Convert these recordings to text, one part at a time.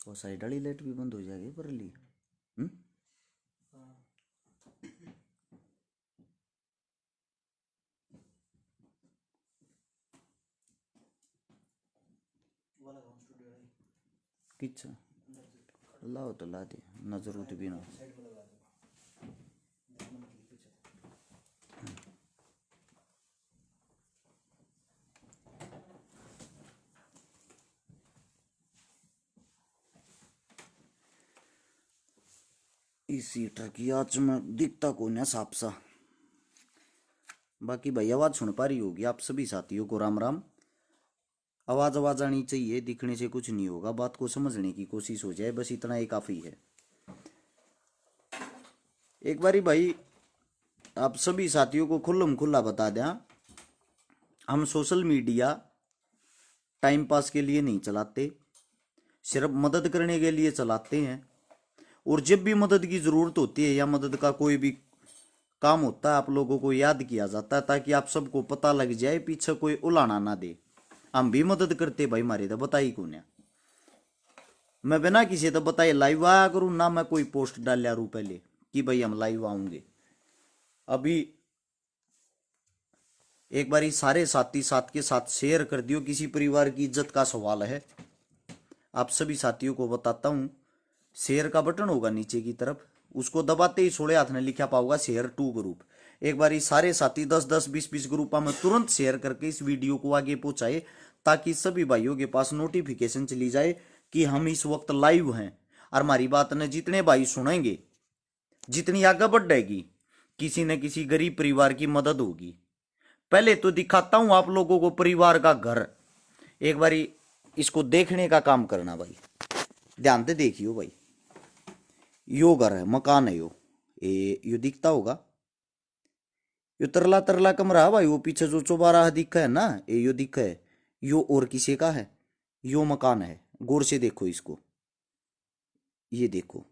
वो साइड वाली लाइट भी बंद हो जाएगी पर ली। किच्छा लाओ तो ला दे ना जरूरत भी ना। इस हीटर की आज में दिखता कौन है साफ सा। बाकी भाई आवाज सुन पा रही होगी आप सभी साथियों को राम राम। आवाज आनी चाहिए, दिखने से कुछ नहीं होगा, बात को समझने की कोशिश हो जाए बस इतना ही काफी है। एक बारी भाई आप सभी साथियों को खुल्लम खुल्ला बता दें, हम सोशल मीडिया टाइम पास के लिए नहीं चलाते, सिर्फ मदद करने के लिए चलाते हैं। और जब भी मदद की जरूरत होती है या मदद का कोई भी काम होता है आप लोगों को याद किया जाता है ताकि आप सबको पता लग जाए, पीछे कोई उलाना ना दे। हम भी मदद करते भाई, मारे तो बताई कौन है। मैं बिना किसी तो बताए लाइव आया करूं ना, मैं कोई पोस्ट डालिया रू पहले कि भाई हम लाइव आऊंगे। अभी एक बारी सारे साथी साथ के साथ शेयर कर दियो, किसी परिवार की इज्जत का सवाल है। आप सभी साथियों को बताता हूं, शेयर का बटन होगा नीचे की तरफ, उसको दबाते ही सोड़े हाथ में लिखा पाओगा शेयर टू ग्रुप। एक बार सारे साथी 10-10, 20-20 ग्रुपों में तुरंत शेयर करके इस वीडियो को आगे पहुंचाए ताकि सभी भाइयों के पास नोटिफिकेशन चली जाए कि हम इस वक्त लाइव हैं। और हमारी बात ने जितने भाई सुनेंगे, जितनी आगे बढ़ेगी, किसी न किसी गरीब परिवार की मदद होगी। पहले तो दिखाता हूं आप लोगों को परिवार का घर, एक बारी इसको देखने का काम करना भाई, ध्यान से देखियो भाई। यो घर है, मकान है, यो दिखता होगा, यो तरला तरला कमरा है भाई। वो पीछे जो चौबारा दिखा है ना, यो दिखा है, यो और किसी का है। यो मकान है, गौर से देखो इसको, ये देखो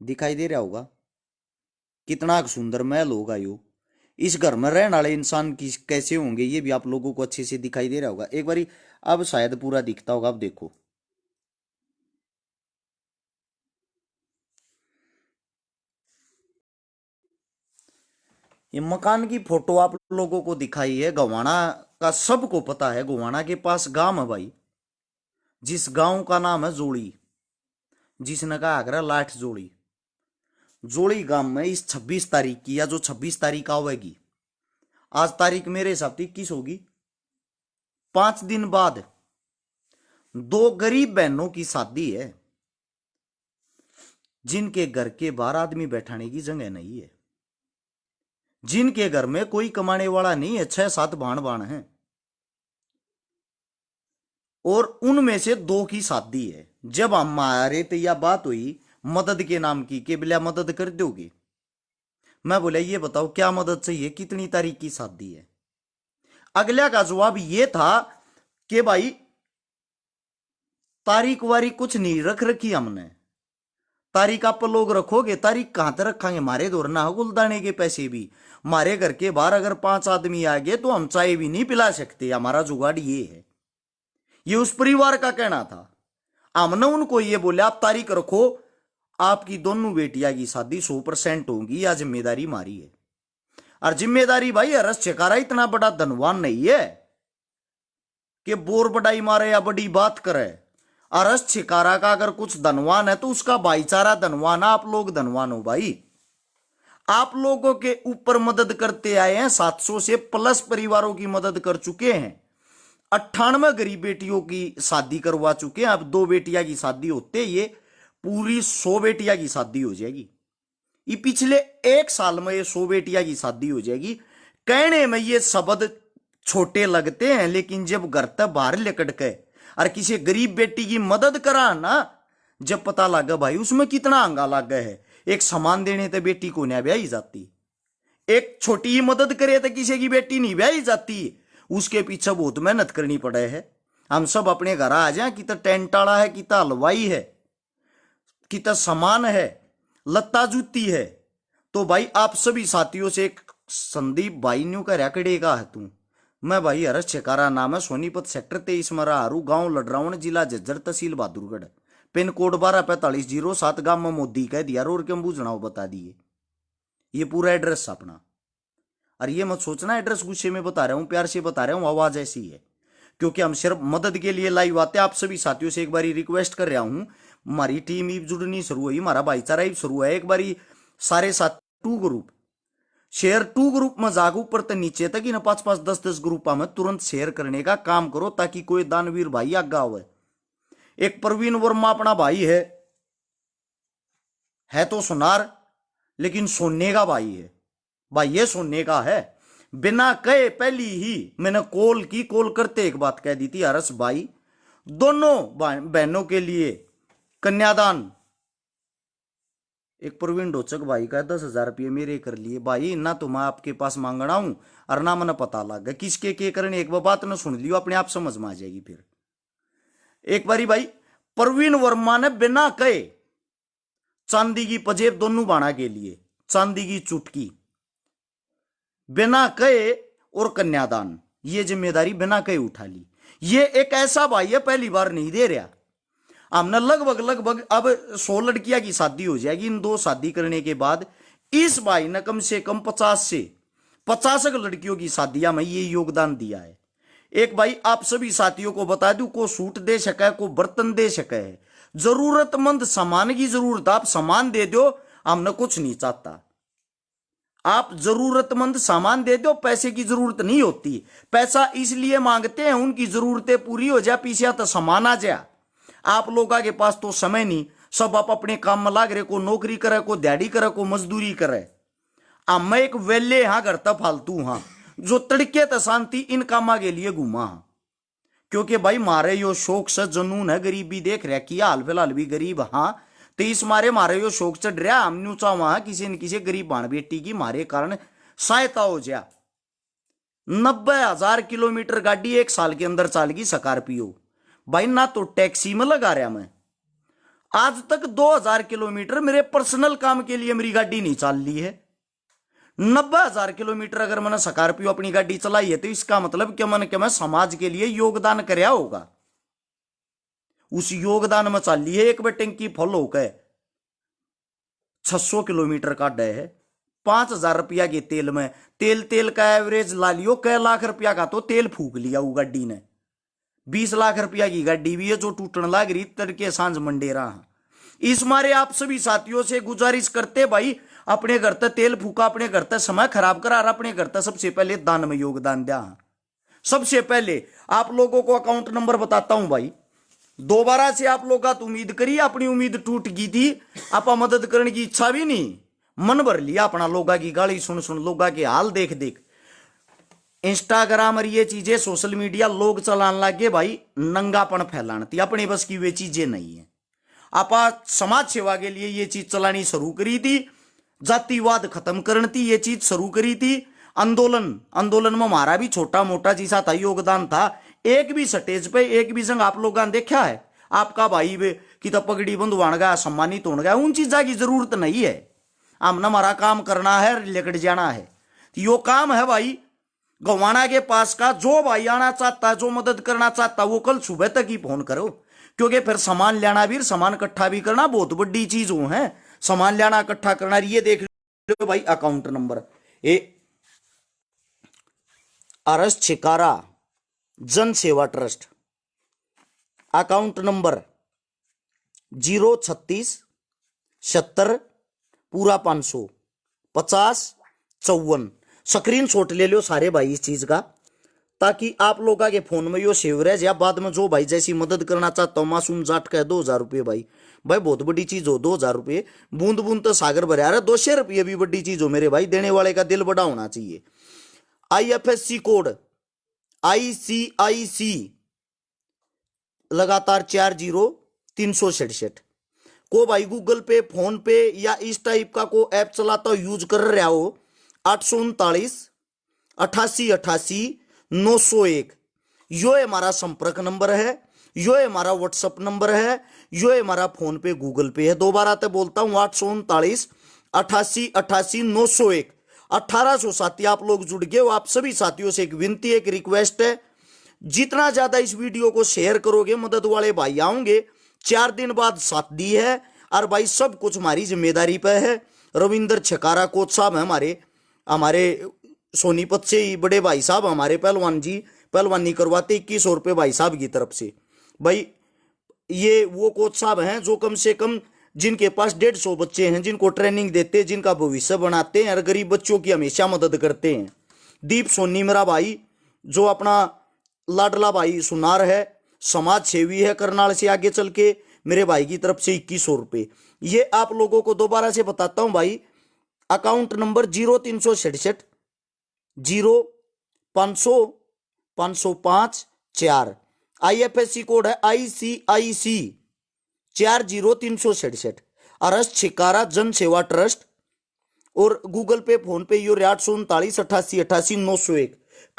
दिखाई दे रहा होगा कितना सुंदर महल होगा यो। इस घर में रहने वाले इंसान की कैसे होंगे ये भी आप लोगों को अच्छे से दिखाई दे रहा होगा। एक बारी अब शायद पूरा दिखता होगा, अब देखो ये मकान की फोटो आप लोगों को दिखाई है। गोवाना का सबको पता है, गोवाना के पास गांव है भाई, जिस गांव का नाम है जोड़ी, जिसने कहा आगरा लाठ जोड़ी। जोड़ी गांव में इस 26 तारीख की, या जो 26 तारीख आवेगी, आज तारीख मेरे हिसाब से 21 होगी, 5 दिन बाद 2 गरीब बहनों की शादी है जिनके घर के बाहर आदमी बैठाने की जगह नहीं है, जिनके घर में कोई कमाने वाला नहीं है, 6-7 भाण भाण हैं, और उनमें से 2 की शादी है। जब हमारे तो यह बात हुई मदद के नाम की कि बिला मदद कर दोगे, मैं बोला ये बताओ क्या मदद चाहिए, कितनी तारीख की शादी है। अगला का जवाब ये था कि भाई तारीख वारी कुछ नहीं रख रखी हमने, तारीख आप लोग रखोगे, तारीख कहां तक रखेंगे, मारे दौर ना हो गुलदाने के पैसे भी। हमारे घर के बाहर अगर 5 आदमी आ गए तो हम चाय भी नहीं पिला सकते, हमारा जुगाड़ ये है। ये उस परिवार का कहना था। हमने उनको ये बोला आप तारीख रखो, आपकी दोनों बेटिया की शादी 100% होगी, या जिम्मेदारी मारी है। और जिम्मेदारी भाई हरस छिकारा इतना बड़ा धनवान नहीं है कि बोर बड़ाई मारे या बड़ी बात करे। अरस छिकारा का अगर कुछ धनवान है तो उसका भाईचारा धनवान है, आप लोग धनवान हो भाई। आप लोगों के ऊपर मदद करते आए हैं, 700 से प्लस परिवारों की मदद कर चुके हैं, 98 गरीब बेटियों की शादी करवा चुके हैं। अब 2 बेटियां की शादी होते ये पूरी 100 बेटियां की शादी हो जाएगी। ये पिछले 1 साल में ये 100 बेटियां की शादी हो जाएगी। कहने में ये शब्द छोटे लगते हैं, लेकिन जब घर तक बाहर लेकर के और किसी गरीब बेटी की मदद करा ना, जब पता लगा भाई उसमें कितना अंगा लगा है। एक सामान देने तो बेटी को नहीं ब्याही जाती, एक छोटी ही मदद करे तो किसी की बेटी नहीं ब्याही जाती, उसके पीछे बहुत मेहनत करनी पड़े है। हम सब अपने घर आ जाए, कितना टेंट आड़ा है, कितना हलवाई है, कितना सामान है, लत्ता जूती है। तो भाई आप सभी साथियों से एक संदीप भाई न्यू का रैकड़ेगा है तू। मैं भाई हरस छिकारा, नाम है सोनीपत, सेक्टर 23 में रहा, गांव लडरावण, जिला झज्जर, तहसील बहादुरगढ़। पिन कोड 124507 गांव में मोदी कह दिया और क्यों बूझना हो बता दिए। ये पूरा एड्रेस अपना। और ये मत सोचना एड्रेस गुस्से में बता रहा हूं, प्यार से बता रहा हूं, आवाज ऐसी है क्योंकि हम सिर्फ मदद के लिए लाइव आते हैं। आप सभी साथियों से एक बारी रिक्वेस्ट कर रहा हूं, हमारी टीम ईब जुड़नी शुरू हुई, हमारा भाईचारा ईब शुरू है। एक बारी सारे साथ 2 ग्रुप शेयर 2 ग्रुप में जागो ऊपर तक नीचे तक इन 5-5 10-10 ग्रुप में तुरंत शेयर करने का काम करो ताकि कोई दानवीर भाई आगा हो। एक प्रवीण वर्मा अपना भाई है तो सुनार लेकिन सोने का भाई है। भाई ये सोने का है। बिना कहे पहली ही मैंने कॉल करते एक बात कह दी थी, हरस भाई दोनों बहनों के लिए कन्यादान। एक प्रवीण डोचक भाई का 10,000 रुपये मेरे कर लिए। भाई ना तो मैं आपके पास मांगना हूं और ना मैंने पता लग गया किसके के करने। एक बात ना सुन लियो, अपने आप समझ में आ जाएगी। फिर एक बारी भाई प्रवीण वर्मा ने बिना कहे चांदी की पजेब दोनों बाणा के लिए, चांदी की चुटकी बिना कहे और कन्यादान, ये जिम्मेदारी बिना कहे उठा ली। ये एक ऐसा भाई है पहली बार नहीं दे रहा। हमने लगभग अब 100 लड़कियां की शादी हो जाएगी। इन 2 शादी करने के बाद इस भाई ने कम से कम 50 से 50 लड़कियों की शादियां में ये योगदान दिया है। एक भाई आप सभी साथियों को बता दूं, को सूट दे सके, को बर्तन दे सके, जरूरतमंद सामान की जरूरत आप सामान दे दो, हमने कुछ नहीं चाहता। आप जरूरतमंद सामान दे दो, पैसे की जरूरत नहीं होती। पैसा इसलिए मांगते हैं उनकी जरूरतें पूरी हो जाए, पीछे तो सामान आ जाए। आप लोगों के पास तो समय नहीं, सब आप अपने काम में लाग रहे, को नौकरी करे, को दिहाड़ी करे, को मजदूरी करे। मैं एक वेले हाँ करता फालतू हाँ जो तड़के त शांति इन कामा के लिए घूमा हाँ। क्योंकि भाई मारे यो शौक से जनून है, गरीबी देख रहा कि हाल फिलहाल भी गरीब हाँ, तो इस मारे यो शौक चढ़ रहा। हम न्यू चाहवा किसी न किसी गरीब बाण बेटी की मारे कारण सहायता हो जा। 90,000 किलोमीटर गाड़ी 1 साल के अंदर चल गई स्कॉर्पियो। भाई ना तो टैक्सी में लगा रहा मैं, आज तक 2,000 किलोमीटर मेरे पर्सनल काम के लिए मेरी गाड़ी नहीं चल ली है। 90,000 किलोमीटर अगर मैंने स्कॉर्पियो अपनी गाड़ी चलाई है तो इसका मतलब क्या मैं समाज के लिए योगदान कराया होगा। उस योगदान में चल ली है। एक बेटे की फल होकर 600 किलोमीटर का डे है। 5,000 रुपया के तेल में, तेल का एवरेज ला लियो, कै लाख रुपया का तो तेल फूक लिया वो गाड़ी ने। 20 लाख रुपया की गाड़ी भी है जो टूटने लग रही तड़के सांझ मंडेरा। इस मारे आप सभी साथियों से गुजारिश करते भाई, अपने घर तक तेल फूका, अपने घर तक समय खराब करा, अपने घर तक सबसे पहले दान में योगदान दिया। सबसे पहले आप लोगों को अकाउंट नंबर बताता हूं भाई। दोबारा से आप लोग उम्मीद करिए, अपनी उम्मीद टूट गई थी, आपा मदद करने की इच्छा भी नहीं, मन भर लिया अपना। लोगा की गाली सुन सुन, लोगा के हाल देख देख, इंस्टाग्राम और ये चीजें सोशल मीडिया लोग चलाने लगे भाई, नंगापन फैलाने थी, अपने बस की वे चीजें नहीं है। आपा समाज सेवा के लिए ये चीज चलानी शुरू करी थी, जातिवाद खत्म करनी थी ये चीज शुरू करी थी। आंदोलन में हमारा भी छोटा मोटा जैसा था योगदान था। एक भी स्टेज पे एक भी संग आप लोगों ने देखा है आपका भाई की तो पगड़ी बंधवान गया, सम्मानित होने गया, उन चीजा की जरूरत नहीं है। हमने हमारा काम करना है, लेकर जाना है। यो काम है भाई गवाना के पास का। जो भाई आना चाहता है, जो मदद करना चाहता है, वो कल सुबह तक ही फोन करो, क्योंकि फिर सामान लेना भी, सामान इकट्ठा भी करना बहुत बड़ी चीज हो है। सामान लेना इकट्ठा करना, ये देख लो भाई अकाउंट नंबर आरएस छिकारा जन सेवा ट्रस्ट, अकाउंट नंबर 036 70 पूरा 500 50 54। स्क्रीन शॉट ले लो सारे भाई इस चीज का, ताकि आप लोगों के फोन में यो सेव रहे। या बाद में जो भाई जैसी मदद करना चाहता हूं, मासूम जाट का 2,000 रुपये भाई बहुत बड़ी चीज हो। 2,000 रुपये बूंद बूंद तो सागर भरे आ रहा। 200 रुपये भी बड़ी चीज हो मेरे भाई, देने वाले का दिल बड़ा होना चाहिए। IFSC कोड ICIC लगातार 40-367 को भाई गूगल पे, फोन पे या इस टाइप का को ऐप चलाता हो, यूज कर रहा हो, 839 88 88 901 यो हमारा संपर्क नंबर है, यो हमारा व्हाट्सएप नंबर है, यो हमारा फोन पे गूगल पे है। दोबारा तो बोलता हूं 839 88 88 901। 1800 साथी आप लोग जुड़ गए हो। आप सभी साथियों से एक विनती, एक रिक्वेस्ट है, जितना ज्यादा इस वीडियो को शेयर करोगे, मदद वाले भाई आएंगे, 4 दिन बाद शादी है और भाई सब कुछ हमारी जिम्मेदारी पे है। रविंद्र छकारा कोच साहब है हमारे हमारे सोनीपत से ही बड़े भाई साहब हमारे पहलवान जी पहलवानी करवाते 2100 रुपये भाई साहब की तरफ से। भाई ये वो कोच साहब हैं जो कम से कम जिनके पास 150 बच्चे हैं, जिनको ट्रेनिंग देते हैं, जिनका भविष्य बनाते हैं और गरीब बच्चों की हमेशा मदद करते हैं। दीप सोनी मेरा भाई जो अपना लाडला भाई सुनार है, समाज सेवी है करनाल से आगे चल के, मेरे भाई की तरफ से 2100 रुपये। ये आप लोगों को दोबारा से बताता हूं भाई, अकाउंट नंबर 0367 0500 505 IFSC कोड है ICIC 40367 अरस छिकारा जन सेवा ट्रस्ट और गूगल पे फोन पे यो 839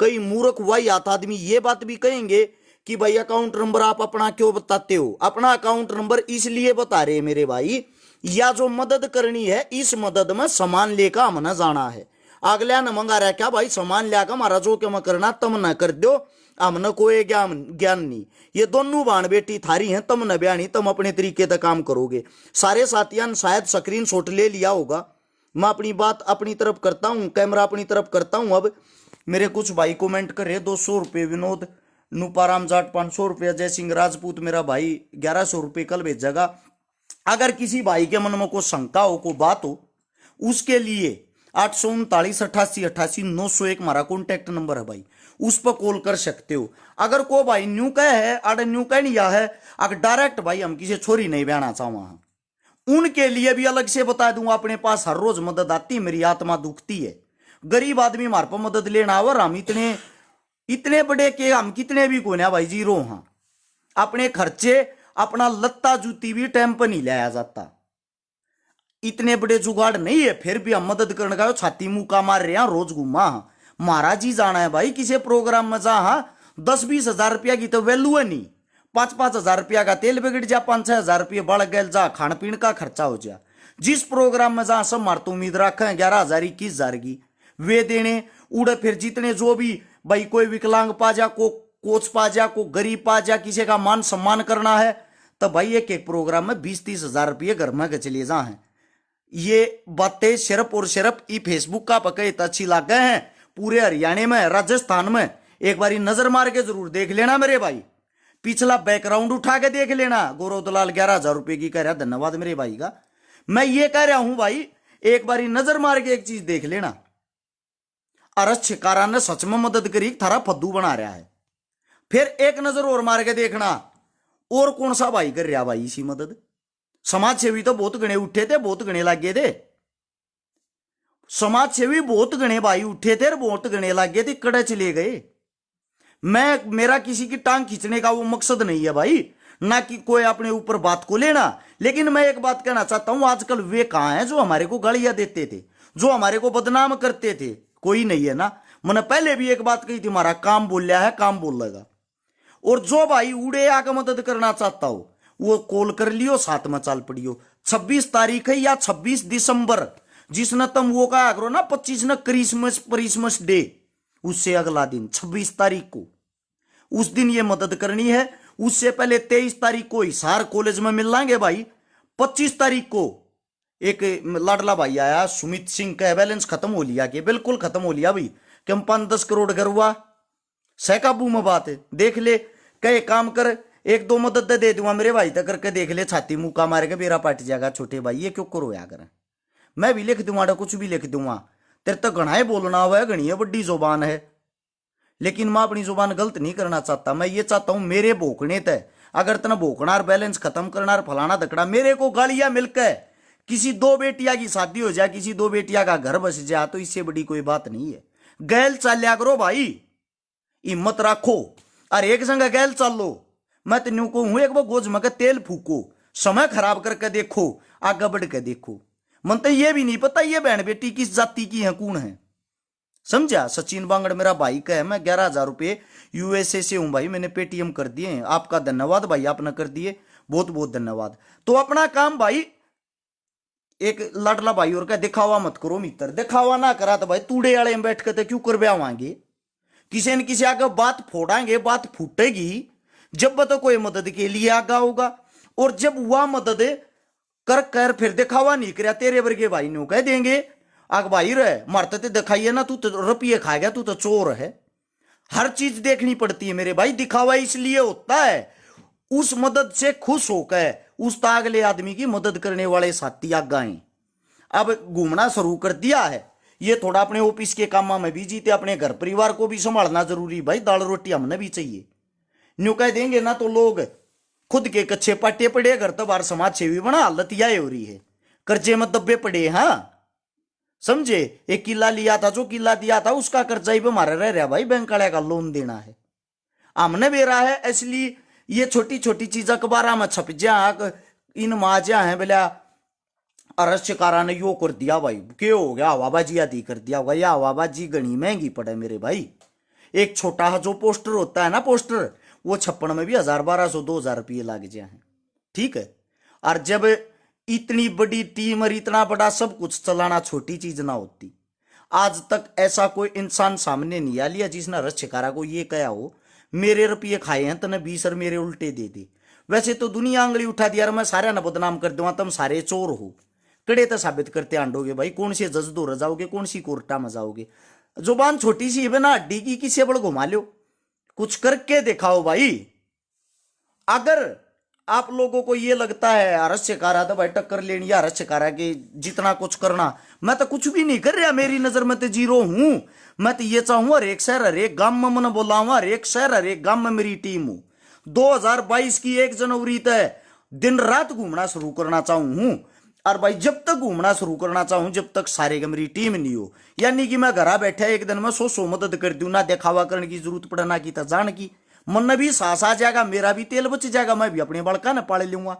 कई मूर्ख वाहियात आदमी ये बात भी कहेंगे कि भाई अकाउंट नंबर आप अपना क्यों बताते हो। अपना अकाउंट नंबर इसलिए बता रहे मेरे भाई, या जो मदद करनी है इस मदद में सामान लेकर हमने जाना है। अगला न मंगा रहा क्या भाई सामान लिया हमारा जो क्या करना तम न कर दो, हमने कोई ज्ञान नहीं। ये दोनों बाण बेटी थारी हैं, तम न बयानी, तम अपने तरीके से काम करोगे। सारे साथियां शायद स्क्रीन शॉट ले लिया होगा। मैं अपनी बात अपनी तरफ करता हूं, कैमरा अपनी तरफ करता हूं। अब मेरे कुछ भाई कमेंट करे 200 रुपये, विनोद नुपाराम जाट 500 रुपये, जय सिंह राजपूत मेरा भाई 1100 रुपये कल भेजेगा। अगर किसी भाई के मन में कोई शंका हो, कोई बात हो, उसके लिए 839 हमारा कॉन्टैक्ट नंबर है भाई, उस पर कॉल कर सकते हो। अगर को भाई न्यू कह है अगर न्यू कह नहीं है, अगर डायरेक्ट भाई हम किसी छोरी नहीं बहना चाहवा, उनके लिए भी अलग से बता दूंगा। अपने पास हर रोज मदद आती है, मेरी आत्मा दुखती है। गरीब आदमी हमारे पर मदद लेना और हम इतने बड़े के हम कितने भी को ना भाई जीरो। हाँ अपने खर्चे अपना लत्ता जूती भी टाइम पर नहीं लाया जाता, इतने बड़े जुगाड़ नहीं है, फिर भी हम मदद करने का छाती मुंह मार रहे हैं रोज घूमा। महाराज जी जाना है भाई किसी प्रोग्राम में जा, 10-20 हजार रुपया की तो वैल्यू है नहीं, 5-5 हजार रुपया का तेल बिगड़ जा, 5-6 हजार रुपये बढ़ गए जा, खान पीन का खर्चा हो जा। जिस प्रोग्राम में जा सब मार तो उम्मीद रखे 11,000 21,000 की वे देने उड़े। फिर जितने जो भी भाई कोई विकलांग पा जा, को कोच पा जा, को गरीब पा जा, किसी का मान सम्मान करना है तो भाई एक एक प्रोग्राम में 20-30 हजार रुपये घर में के चले जा हैं। ये बातें सिर्फ और सिर्फ ई फेसबुक का पकड़े अच्छी लाग गए हैं। पूरे हरियाणा में, राजस्थान में एक बारी नजर मार के जरूर देख लेना मेरे भाई, पिछला बैकग्राउंड उठा के देख लेना। गौरव दलाल 11,000 रुपये की कह रहा, धन्यवाद मेरे भाई का। मैं ये कह रहा हूं भाई एक बारी नजर मार के एक चीज देख लेना, अरस छिकारा ने सच में मदद करी, थारा फद्दू बना रहा है। फिर एक नजर और मार के देखना और कौन सा भाई कर रहा भाई इसी मदद। समाज सेवी तो बहुत गणे उठे थे, बहुत गणे लागे थे, समाज सेवी बहुत गणे भाई उठे थे, बहुत गणे लागे थे, कड़े चले गए। मेरा किसी की टांग खींचने का वो मकसद नहीं है भाई, ना कि कोई अपने ऊपर बात को लेना। लेकिन मैं एक बात कहना चाहता हूं, आजकल वे कहां हैं जो हमारे को गालियां देते थे, जो हमारे को बदनाम करते थे? कोई नहीं है ना। मैंने पहले भी एक बात कही थी, हमारा काम बोल लिया है, काम बोल लेगा। और जो भाई उड़े आकर मदद करना चाहता हो वो कॉल कर लियो, साथ में चाल पड़ियो। 26 तारीख है या 26 दिसंबर, जिसने तुम वो कहा करो ना 25 ना क्रिसमस डे, उससे अगला दिन 26 तारीख को, उस दिन ये मदद करनी है। उससे पहले 23 तारीख को हिसार कॉलेज में मिल लांगे भाई। 25 तारीख को एक लाडला भाई आया सुमित सिंह का बैलेंस खत्म हो लिया, कि बिल्कुल खत्म हो लिया भाई, कि हम 5-10 करोड़ घर हुआ सहकाबू में बात है। देख ले कहे काम कर, 1-2 मदद दे दूंगा मेरे भाई तक करके देख ले, छाती मुका मार के मेरा पट जाएगा। छोटे भाई ये क्यों करो या कर, मैं भी लिख दूंगा, कुछ भी लिख दूंगा, तेरे तो घना बोलना हुआ है, घनी बड़ी जुबान है, लेकिन मैं अपनी जुबान गलत नहीं करना चाहता। मैं ये चाहता हूं मेरे भोकने तय, अगर तना भोकनार बैलेंस खत्म करना फलाना दकड़ा, मेरे को गालियां मिलकर किसी 2 बेटिया की शादी हो जाए, किसी 2 बेटिया का घर बस जाए, तो इससे बड़ी कोई बात नहीं है। गैल चाल्या करो भाई, हिम्मत रखो और एक संग गैल चल लो। मैं तेन को हूं एक वो गोज में तेल फूको, समय खराब करके देखो, आगे बढ़ के देखो। मन तो ये भी नहीं पता ये बहन बेटी किस जाति की है, कौन है, समझा। सचिन बांगड़ मेरा भाई का है, मैं 11,000 रुपये USA से हूं भाई, मैंने पेटीएम कर दिए। आपका धन्यवाद भाई, आपने कर दिए, बहुत बहुत धन्यवाद। तो अपना काम भाई, एक लाडला भाई और का दिखावा मत करो मित्र, दिखावा ना करा तो भाई तूड़े वाले में बैठ के क्यों करवाएंगे, किसी न किसी आगे बात फोड़ाएंगे, बात फूटेगी जब तो कोई मदद के लिए आगा होगा। और जब हुआ मदद कर कर फिर दिखावा नहीं करया तेरे वर्गे भाई ने कह देंगे आग भाई रहे मरते ते दिखाइए ना, तू तो रुपये खा गया, तू तो चोर है। हर चीज देखनी पड़ती है मेरे भाई, दिखावा इसलिए होता है उस मदद से खुश होकर उस अगले आदमी की मदद करने वाले साथी आगाएं। अब घूमना शुरू कर दिया है, ये थोड़ा अपने ऑफिस के कामों में बिजी थे, अपने घर परिवार को भी संभालना जरूरी भाई, दाल रोटी हमने भी चाहिए। न्यू कह देंगे ना तो लोग खुद के कच्चे पाटे पड़े, घर तो बार समाज सेवी बना, हालत यह हो रही है, कर्जे में दब्बे पड़े। हाँ समझे, एक किला लिया था, जो किला दिया था उसका कर्जा ही मारे रह रहा भाई, बैंक वाले का लोन देना है हमने भी रहा है। इसलिए ये छोटी छोटी चीज अखबार में छप जा, इन माजा है बोला अरक्षकारा ने यो कर दिया भाई, क्यों हो गया हवाबाजी आदि कर दिया होगा, या हवाबाजी घनी महंगी पड़े मेरे भाई। एक छोटा जो पोस्टर होता है ना, पोस्टर वो छप्पन में भी 1000-1200-2000 रुपये लाग जाए, ठीक है। और जब इतनी बड़ी टीम और इतना बड़ा सब कुछ चलाना छोटी चीज ना होती। आज तक ऐसा कोई इंसान सामने नहीं आ लिया जिसने रक्षकारा को ये कहा हो मेरे रुपये खाए हैं तने 20 और मेरे उल्टे दे दे। वैसे तो दुनिया आंगली उठा दिया, मैं सारे ना बदनाम कर दूंगा, तुम सारे चोर हो, कड़े तो साबित करते आंडोगे भाई, कौन से जज दो जाओगे, कौन सी कोर्टा में जाओगे। जुबान छोटी सी है ना, हड्डी की किसे बड़ घुमा लो, कुछ करके दिखाओ भाई। अगर आप लोगों को ये लगता है आरक्षकारा तो भाई टक्कर लेनी, आरक्षकारा के जितना कुछ करना, मैं तो कुछ भी नहीं कर रहा, मेरी नजर में तो जीरो हूं। मैं तो ये चाहूंगा हर एक शहर हर एक गांव में मैंने बोला हूं, हर एक शहर हर एक गांव में मेरी टीम हो। 2022 की 1 जनवरी तक दिन रात घूमना शुरू करना चाहूं, और भाई जब तक घूमना शुरू करना चाहूं जब तक सारे का मेरी टीम नहीं हो, यानी कि मैं घर बैठा एक दिन में 100 मदद कर दूं, ना दिखावा करने की जरूरत पड़े ना की जान की, मन भी सांस आ जाएगा, मेरा भी तेल बच जाएगा, मैं भी अपने बड़का न पाल लूंगा।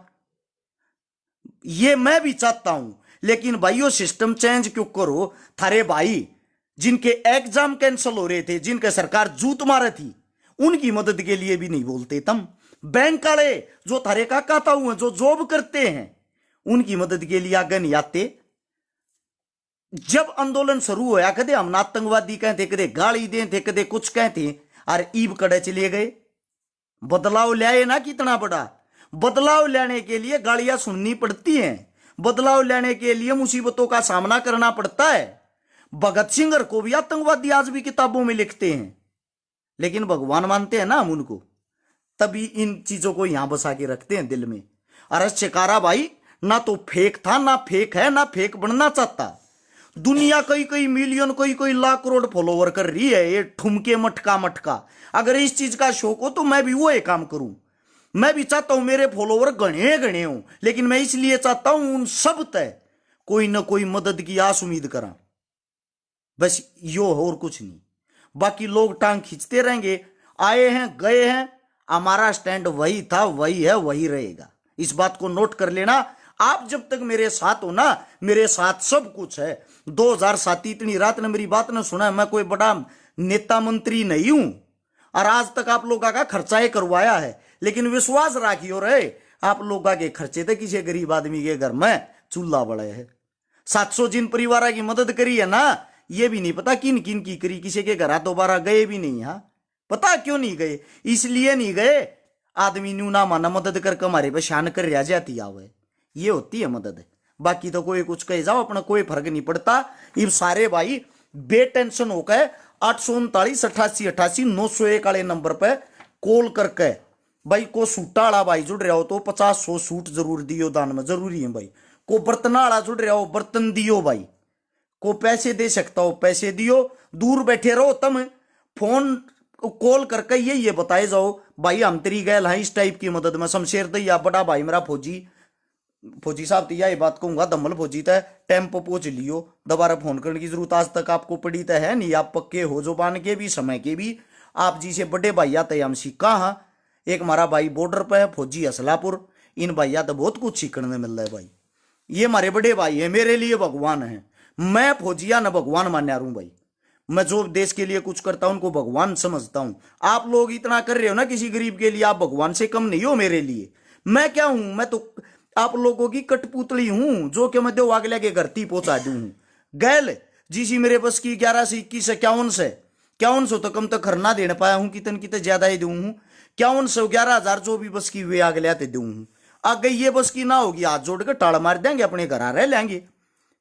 ये मैं भी चाहता हूं, लेकिन भाइयों सिस्टम चेंज क्यों करो। थारे भाई जिनके एग्जाम कैंसिल हो रहे थे, जिनके सरकार जूत मारे थी, उनकी मदद के लिए भी नहीं बोलते तुम। बैंक वाले जो थारे का कहता हुए जो जॉब करते हैं उनकी मदद के लिए आगे नहीं आते। जब आंदोलन शुरू होया कदे हम आतंकवादी कहते, कदे गाली देते, कदे कुछ कहते, और ईब कड़े चले गए। बदलाव लाए ना, कितना बड़ा बदलाव लाने के लिए गालियां सुननी पड़ती हैं, बदलाव लाने के लिए मुसीबतों का सामना करना पड़ता है। भगत सिंह को भी आतंकवादी आज भी किताबों में लिखते हैं, लेकिन भगवान मानते हैं ना हम उनको, तभी इन चीजों को यहां बसा के रखते हैं दिल में। अरक्षकारा भाई ना तो फेक था, ना फेक है, ना फेक बनना चाहता। दुनिया कई कई मिलियन कई कई लाख करोड़ फॉलोवर कर रही है, ये ठुमके मटका मटका। अगर इस चीज का शौक हो तो मैं भी वो एक काम करूं। मैं भी चाहता हूं मेरे फॉलोवर गणे गणे हो, लेकिन मैं इसलिए चाहता हूं उन सब तय कोई ना कोई मदद की आस उम्मीद करा, बस यो हो और कुछ नहीं। बाकी लोग टांग खींचते रहेंगे, आए हैं गए हैं, हमारा स्टैंड वही था, वही है, वही रहेगा। इस बात को नोट कर लेना। आप जब तक मेरे साथ हो ना, मेरे साथ सब कुछ है। 2007 इतनी रात ने मेरी बात न सुना, मैं कोई बड़ा नेता मंत्री नहीं हूं, और आज तक आप लोगों का खर्चा ही करवाया है, लेकिन विश्वास राखियो रहे आप लोगों के खर्चे थे किसी गरीब आदमी के घर में चूल्हा बड़े है। 700 जिन परिवार की मदद करी है ना, ये भी नहीं पता किन किन की करी, किसी के घर दोबारा गए भी नहीं। हाँ पता क्यों नहीं गए, इसलिए नहीं गए आदमी न्यू ना माना मदद करके हमारे पे शान कर रह जाती आवे, ये होती है मदद। बाकी तो कोई कुछ कह जाओ, अपना कोई फर्क नहीं पड़ता। ये सारे भाई बेटेंशन होकर 839 88 88 901 वाले नंबर पे कॉल करके भाई को सूटा वाला भाई जुड़ रहा हो तो 50-100 सूट जरूर दियो दान में, जरूरी है भाई। को बर्तना वाला जुड़ रहा हो बर्तन दियो भाई, को पैसे दे सकता हो पैसे दियो। दूर बैठे रहो तुम, फोन कॉल करके ये बताए जाओ भाई हम तेरी गैल हाँ इस टाइप की मदद में। शमशेर दैया बड़ा भाई मेरा फौजी साहब तो यही बात कहूंगा, दमल फौजी तय टेम्पो पहुंच लियो, दोबारा फोन करने की जरूरत आज तक आपको पड़ी तो है नहीं। आप पक्के हो जुबान के भी समय के भी, आप जी से बड़े भैया तय हम सीखा। हाँ एक हमारा भाई बॉर्डर पे है फौजी असलापुर, इन भैया तो बहुत कुछ सीखने में मिल रहा है भाई। ये हमारे बड़े भाई है, मेरे लिए भगवान है। मैं फौजिया न भगवान मान्या रू भाई, मैं जो देश के लिए कुछ करता हूं उनको भगवान समझता हूं। आप लोग इतना कर रहे हो ना किसी गरीब के लिए, आप भगवान से कम नहीं हो मेरे लिए। मैं क्या हूं, मैं तो आप लोगों की कठपुतली हूं, जो कि मैं दो अगले के घर पहुंचा दू हूं। गैल जिसी मेरे बस की 11 से 21 से 51 सौ तो कम तो खरना देने पाया हूं, कितन कितने ज्यादा ही दू हूं। 51 से 11,000 जो भी बस की वे अगले आते दू हूं। आगे ये बस की ना होगी, हाथ जोड़ के टाड़ मार देंगे, अपने घर रह लेंगे।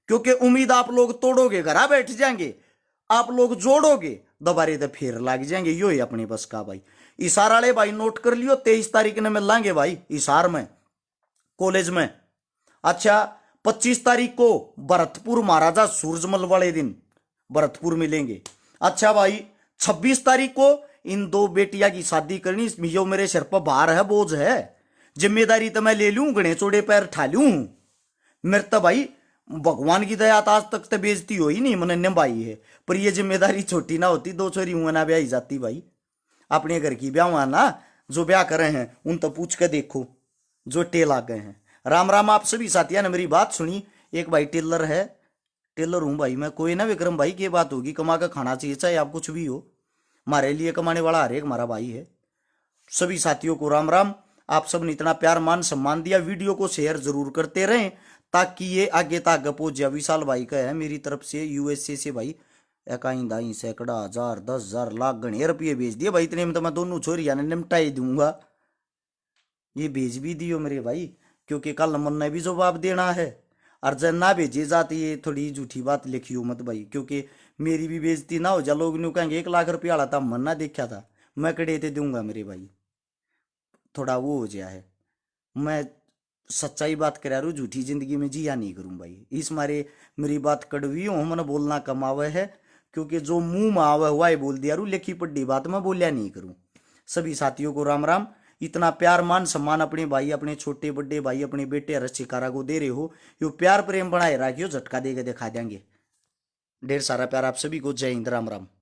क्योंकि उम्मीद आप लोग तोड़ोगे, घर बैठ जाएंगे, आप लोग जोड़ोगे दोबारे तो फिर लग जाएंगे। यो ही अपने बस का भाई। इशार वाले भाई नोट कर लियो, 23 तारीख ने मिलेंगे भाई इशार में, कॉलेज में। अच्छा, 25 तारीख को भरतपुर महाराजा सूरजमल वाले दिन भरतपुर मिलेंगे। अच्छा भाई, 26 तारीख को इन दो बेटिया की शादी करनी, यो मेरे सिर पर भार है, बोझ है, जिम्मेदारी तो मैं ले लूं, गणे चौड़े पैर ठा लूं। मेरे तो भाई भगवान की दया आज तक तो बेइज्जती हो ही नहीं, मैंने निभाई है। पर ये जिम्मेदारी छोटी ना होती, दो छोरी हुआ ना ब्याह जाती भाई। अपने घर की ब्याह ना, जो ब्याह करे हैं उन तो पूछ के देखो, जो टेल आ गए हैं। राम राम आप सभी साथियों ने मेरी बात सुनी। एक भाई टेलर है, टेलर हूं भाई मैं, कोई ना विक्रम भाई की बात होगी, कमा कर खाना चाहिए, चाहे आप कुछ भी हो, हमारे लिए कमाने वाला हर एक हमारा भाई है। सभी साथियों को राम राम। आप सब ने इतना प्यार मान सम्मान दिया, वीडियो को शेयर जरूर करते रहें ताकि ये आगे तक पहुंच जाए। विशाल भाई का है मेरी तरफ से यूएसए से भाई, इकाई दाई सैकड़ा हजार 10,000 लाख गणे रुपये भेज दिए भाई। इतने में तो मैं दोनों छोरिया ने निपटा ही दूंगा। ये भेज भी दियो मेरे भाई, क्योंकि कल मन ने भी जवाब देना है। और जब ना भेजे जाती ये थोड़ी झूठी बात लिखियो मत भाई, क्योंकि मेरी भी बेइज्जती ना हो जा, लोग न्यू कहेंगे 1 लाख रुपया आला था, मन ना देखा था, मैं कड़े ते दूंगा मेरे भाई। थोड़ा वो हो जाए है, मैं सच्चाई बात करा रू, झूठी जिंदगी में जिया नहीं करूं भाई। इस मारे मेरी बात कड़वी हो, मैंने बोलना कमावे है, क्योंकि जो मुंह में आवे हुआ है बोल दिया रू, लिखी पढ़ी बात मैं बोलिया नहीं करूं। सभी साथियों को राम राम। इतना प्यार मान सम्मान अपने भाई, अपने छोटे बड़े भाई, अपने बेटे रसिकारा को दे रहे हो, यो प्यार प्रेम बनाए रखियो, झटका देके दिखा देंगे। ढेर सारा प्यार आप सभी को। जय हिंद, राम राम।